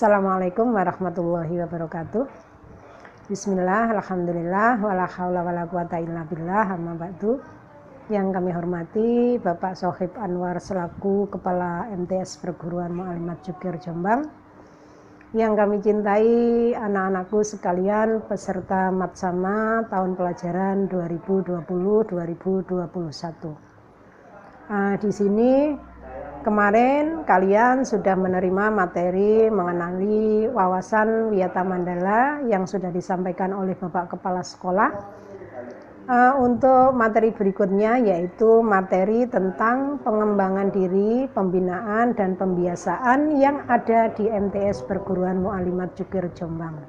Assalamualaikum warahmatullahi wabarakatuh. Bismillah, alhamdulillah, wala haula wala quwata illa billah, amma ba'du. Yang kami hormati Bapak Sohib Anwar selaku Kepala MTS Perguruan Mu'alimat Jukir Jombang. Yang kami cintai anak-anakku sekalian peserta Matsama tahun pelajaran 2020-2021. Di sini kemarin kalian sudah menerima materi mengenali wawasan Wiyata Mandala yang sudah disampaikan oleh Bapak Kepala Sekolah. Untuk materi berikutnya yaitu materi tentang pengembangan diri, pembinaan dan pembiasaan yang ada di MTS Perguruan Mu'alimat Jukir Jombang.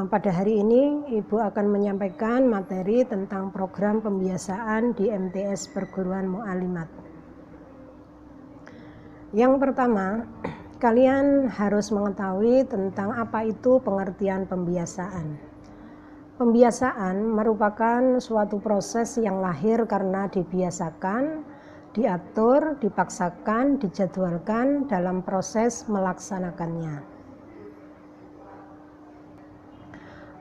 Pada hari ini Ibu akan menyampaikan materi tentang program pembiasaan di MTS Perguruan Mu'alimat. Yang pertama, kalian harus mengetahui tentang apa itu pengertian pembiasaan. Pembiasaan merupakan suatu proses yang lahir karena dibiasakan, diatur, dipaksakan, dijadwalkan dalam proses melaksanakannya.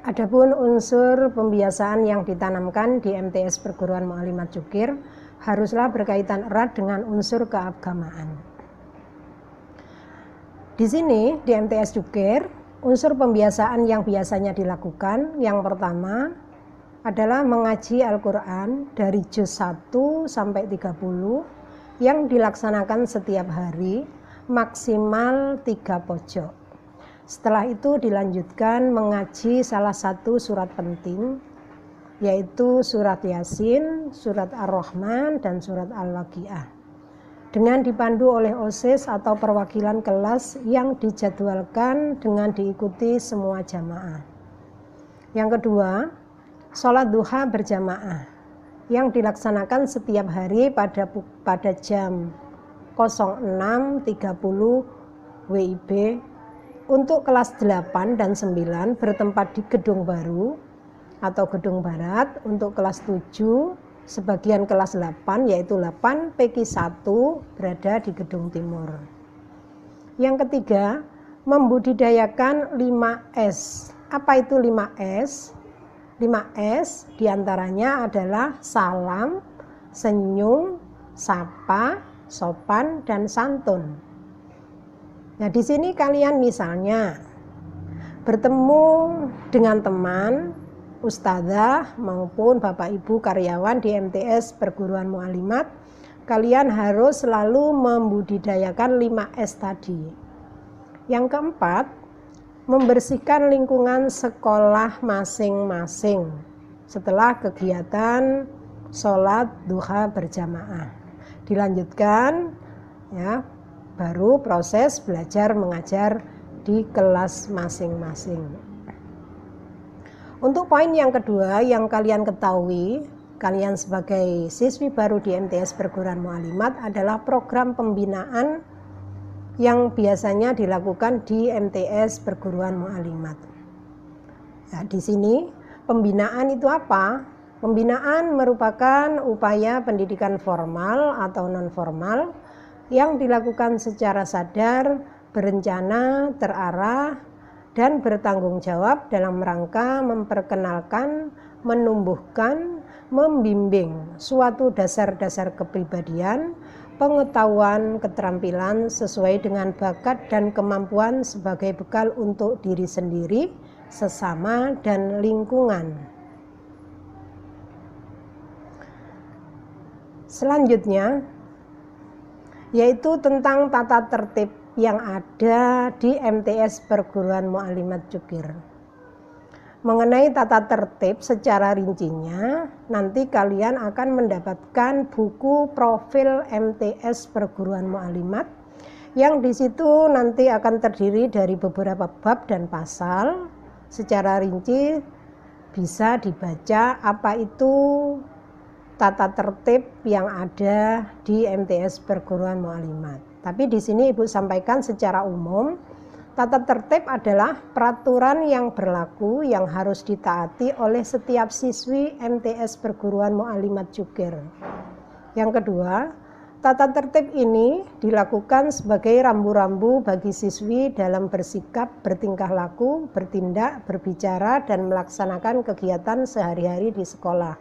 Adapun unsur pembiasaan yang ditanamkan di MTS Perguruan Mu'alimat Jukir haruslah berkaitan erat dengan unsur keagamaan. Di sini di MTS Jukir, unsur pembiasaan yang biasanya dilakukan yang pertama adalah mengaji Al-Quran dari juz 1 sampai 30 yang dilaksanakan setiap hari maksimal 3 pojok. Setelah itu dilanjutkan mengaji salah satu surat penting yaitu surat Yasin, surat Ar-Rahman dan surat Al-Waqiah. Dengan dipandu oleh OSIS atau perwakilan kelas yang dijadwalkan dengan diikuti semua jamaah. Yang kedua, sholat duha berjamaah yang dilaksanakan setiap hari pada jam 06.30 WIB untuk kelas 8 dan 9 bertempat di Gedung Baru atau Gedung Barat, untuk kelas 7 sebagian kelas 8 yaitu 8 PQ1 berada di Gedung Timur. Yang ketiga, membudidayakan 5S. Apa itu 5S? 5S diantaranya adalah salam, senyum, sapa, sopan, dan santun. Nah, di sini kalian misalnya bertemu dengan teman, ustadzah maupun bapak ibu karyawan di MTS Perguruan Mu'alimat, kalian harus selalu membudidayakan 5S tadi. Yang keempat, membersihkan lingkungan sekolah masing-masing setelah kegiatan sholat duha berjamaah. Dilanjutkan ya, baru proses belajar mengajar di kelas masing-masing. Untuk poin yang kedua yang kalian ketahui, kalian sebagai siswi baru di MTS Perguruan Mu'alimat adalah program pembinaan yang biasanya dilakukan di MTS Perguruan Mu'alimat. Nah, di sini pembinaan itu apa? Pembinaan merupakan upaya pendidikan formal atau non formal yang dilakukan secara sadar, berencana, terarah, dan bertanggung jawab dalam rangka memperkenalkan, menumbuhkan, membimbing suatu dasar-dasar kepribadian, pengetahuan, keterampilan sesuai dengan bakat dan kemampuan sebagai bekal untuk diri sendiri, sesama, dan lingkungan. Selanjutnya, yaitu tentang tata tertib yang ada di MTS Perguruan Mu'alimat Jukir. Mengenai tata tertib secara rincinya, nanti kalian akan mendapatkan buku profil MTS Perguruan Mu'alimat yang di situ nanti akan terdiri dari beberapa bab dan pasal. Secara rinci bisa dibaca apa itu tata tertib yang ada di MTS Perguruan Mu'alimat. Tapi di sini Ibu sampaikan secara umum, tata tertib adalah peraturan yang berlaku yang harus ditaati oleh setiap siswi MTS Perguruan Mu'alimat Jukir. Yang kedua, Tata tertib ini dilakukan sebagai rambu-rambu bagi siswi dalam bersikap, bertingkah laku, bertindak, berbicara, dan melaksanakan kegiatan sehari-hari di sekolah.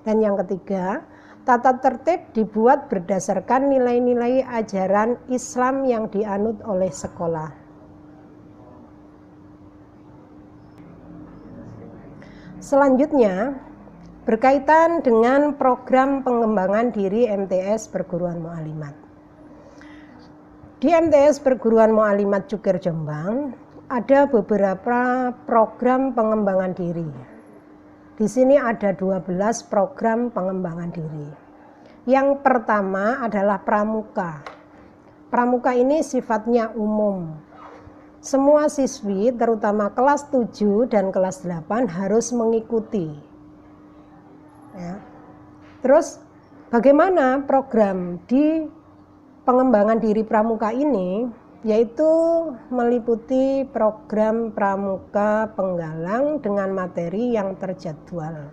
Dan yang ketiga, tata tertib dibuat berdasarkan nilai-nilai ajaran Islam yang dianut oleh sekolah. Selanjutnya, berkaitan dengan program pengembangan diri MTS Perguruan Mu'alimat. Di MTS Perguruan Mu'alimat Cukir Jombang ada beberapa program pengembangan diri. Di sini ada 12 program pengembangan diri. Yang pertama adalah pramuka. Pramuka ini sifatnya umum. Semua siswi terutama kelas 7 dan kelas 8 harus mengikuti. Ya. Terus bagaimana program di pengembangan diri pramuka ini, yaitu meliputi program pramuka penggalang dengan materi yang terjadwal.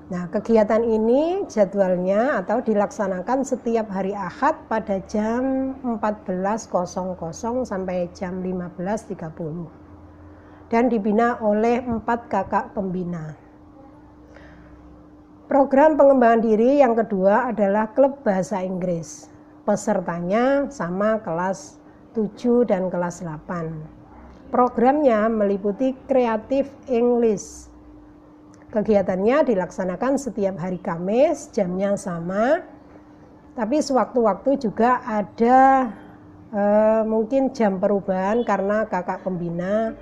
Nah, kegiatan ini jadwalnya atau dilaksanakan setiap hari Ahad pada jam 14.00 sampai jam 15.30 dan dibina oleh 4 kakak pembina. Program pengembangan diri yang kedua adalah klub bahasa Inggris. Pesertanya sama kelas 7 dan kelas 8. Programnya meliputi Creative English. Kegiatannya dilaksanakan setiap hari Kamis, jamnya sama. Tapi sewaktu-waktu juga ada mungkin jam perubahan karena kakak pembina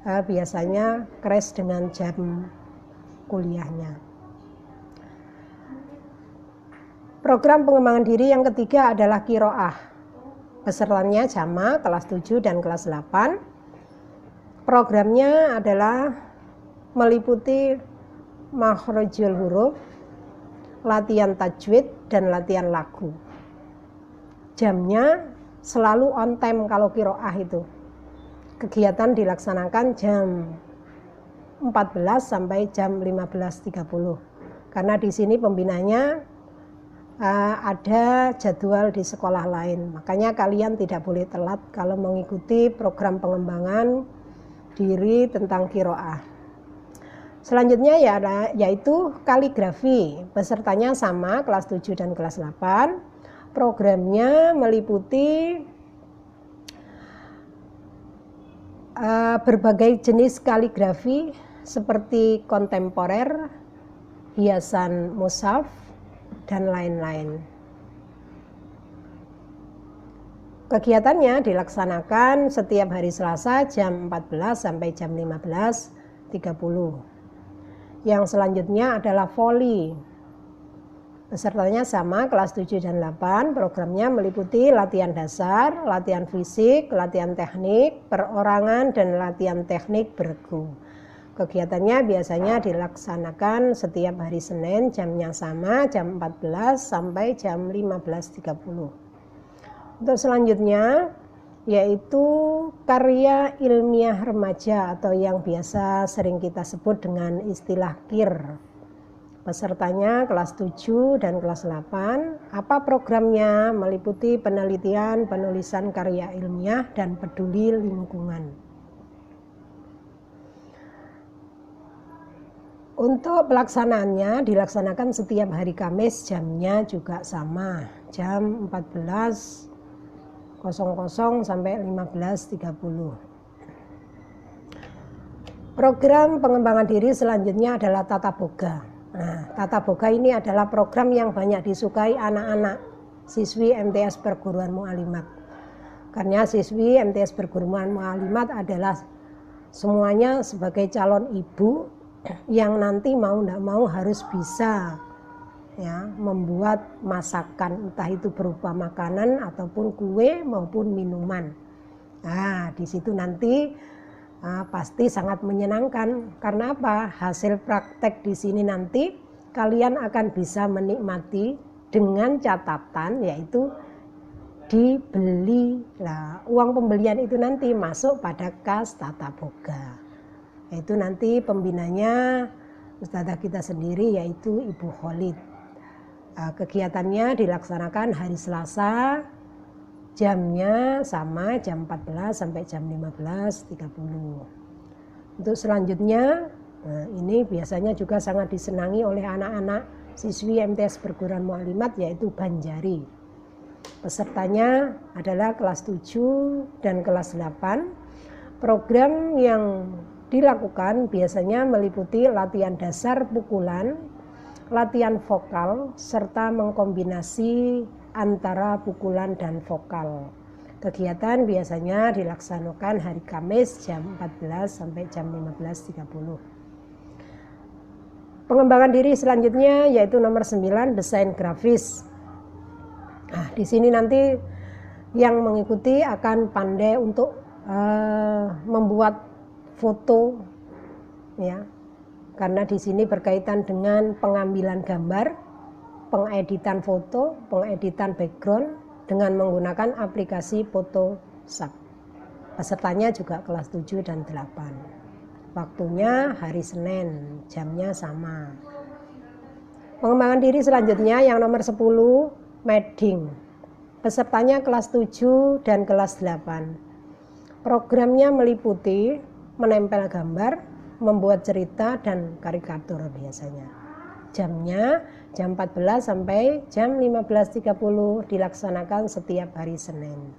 biasanya crash dengan jam kuliahnya. Program pengembangan diri yang ketiga adalah Qiraah. Pesertanya sama kelas 7 dan kelas 8. Programnya adalah meliputi makhrajul huruf, latihan tajwid, dan latihan lagu. Jamnya selalu on time kalau Qiraah itu. Kegiatan dilaksanakan jam 14 sampai jam 15.30. Karena di sini pembinanya ada jadwal di sekolah lain, makanya kalian tidak boleh telat kalau mengikuti program pengembangan diri tentang Qiraah. Selanjutnya yaitu kaligrafi. Pesertanya sama kelas 7 dan kelas 8. Programnya meliputi berbagai jenis kaligrafi seperti kontemporer, hiasan mushaf, dan lain-lain. Kegiatannya dilaksanakan setiap hari Selasa jam 14 sampai jam 15.30. Yang selanjutnya adalah voli. Pesertanya sama kelas 7 dan 8. Programnya meliputi latihan dasar, latihan fisik, latihan teknik, perorangan, dan latihan teknik bergu. Kegiatannya biasanya dilaksanakan setiap hari Senin, jamnya sama, jam 14 sampai jam 15.30. Untuk selanjutnya yaitu karya ilmiah remaja atau yang biasa sering kita sebut dengan istilah KIR. Pesertanya kelas 7 dan kelas 8. Apa programnya? Meliputi penelitian, penulisan karya ilmiah, dan peduli lingkungan. Untuk pelaksanaannya dilaksanakan setiap hari Kamis, jamnya juga sama, jam 14.00 sampai 15.30. Program pengembangan diri selanjutnya adalah Tata Boga. Nah, Tata Boga ini adalah program yang banyak disukai anak-anak siswi MTS Perguruan Mu'alimat. Karena siswi MTS Perguruan Mu'alimat adalah semuanya sebagai calon ibu yang nanti mau tidak mau harus bisa ya membuat masakan, entah itu berupa makanan ataupun kue maupun minuman. Nah, di situ nanti pasti sangat menyenangkan. Karena apa? Hasil praktek di sini nanti kalian akan bisa menikmati dengan catatan yaitu dibeli. Nah, uang pembelian itu nanti masuk pada kas Tata Boga. Yaitu nanti pembinanya Ustadzah kita sendiri yaitu Ibu Khalid. Kegiatannya dilaksanakan hari Selasa, jamnya sama jam 14 sampai jam 15.30. Untuk selanjutnya, ini biasanya juga sangat disenangi oleh anak-anak siswi MTS Perguruan Mu'allimat, yaitu Banjari. Pesertanya adalah kelas 7 dan kelas 8. Program yang dilakukan biasanya meliputi latihan dasar pukulan, latihan vokal, serta mengkombinasi antara pukulan dan vokal. Kegiatan biasanya dilaksanakan hari Kamis jam 14 sampai jam 15.30. Pengembangan diri selanjutnya yaitu nomor 9, desain grafis. Nah, di sini nanti yang mengikuti akan pandai untuk membuat foto, ya. Karena di sini berkaitan dengan pengambilan gambar, pengeditan foto, pengeditan background dengan menggunakan aplikasi Photoshop. Pesertanya juga kelas 7 dan 8. Waktunya hari Senin, jamnya sama. Pengembangan diri selanjutnya yang nomor 10, Mading. Pesertanya kelas 7 dan kelas 8. Programnya meliputi menempel gambar, membuat cerita dan karikatur biasanya. Jamnya jam 14 sampai jam 15.30, dilaksanakan setiap hari Senin.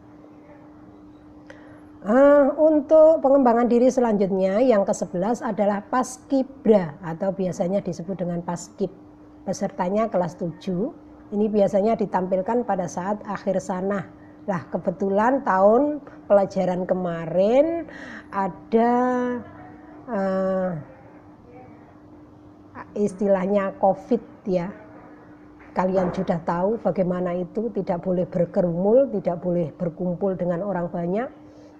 Untuk pengembangan diri selanjutnya yang ke-11 adalah Paskibra atau biasanya disebut dengan Paskib. Pesertanya kelas 7. Ini biasanya ditampilkan pada saat akhir sanah. Lah, kebetulan tahun pelajaran kemarin ada istilahnya COVID, ya. Kalian sudah tahu bagaimana itu, tidak boleh berkerumun, tidak boleh berkumpul dengan orang banyak.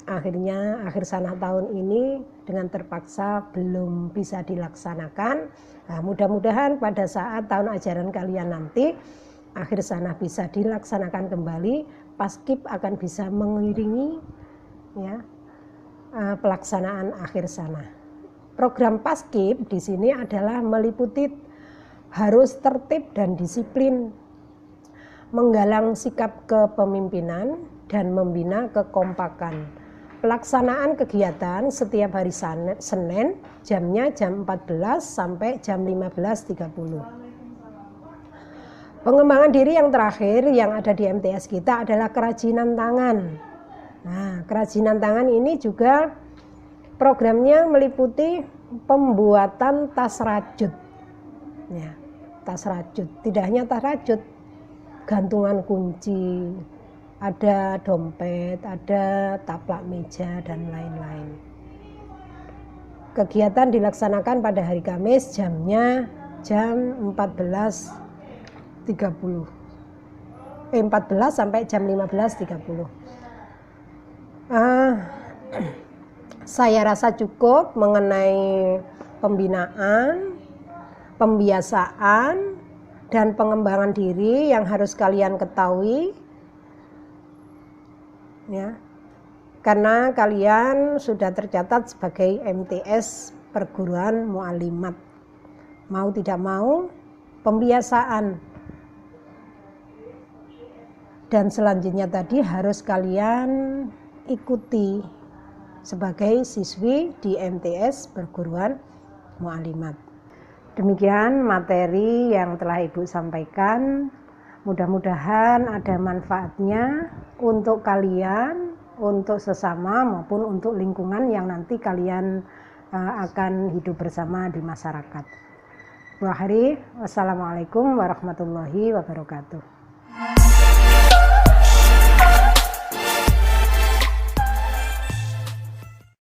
Akhirnya akhir sanah tahun ini dengan terpaksa belum bisa dilaksanakan. Nah, mudah-mudahan pada saat tahun ajaran kalian nanti akhir sanah bisa dilaksanakan kembali. Paskib akan bisa mengiringi, ya, pelaksanaan akhir sanah. Program Paskib di sini adalah meliputi harus tertib dan disiplin, menggalang sikap kepemimpinan dan membina kekompakan. Pelaksanaan kegiatan setiap hari Senin, jamnya jam 14 sampai jam 15.30. Pengembangan diri yang terakhir yang ada di MTS kita adalah kerajinan tangan. Nah, kerajinan tangan ini juga programnya meliputi pembuatan tas rajut. Ya, tas rajut. Tidak hanya tas rajut, gantungan kunci, ada dompet, ada taplak meja, dan lain-lain. Kegiatan dilaksanakan pada hari Kamis, jamnya jam 14 sampai jam 15.30. Saya rasa cukup mengenai pembinaan, pembiasaan, dan pengembangan diri yang harus kalian ketahui, ya, karena kalian sudah tercatat sebagai MTS Perguruan Mu'allimat. Mau tidak mau, pembiasaan dan selanjutnya tadi harus kalian ikuti sebagai siswi di MTS Perguruan Mu'allimat. Demikian materi yang telah Ibu sampaikan. Mudah-mudahan ada manfaatnya untuk kalian, untuk sesama maupun untuk lingkungan yang nanti kalian akan hidup bersama di masyarakat. Wassalamualaikum warahmatullahi wabarakatuh.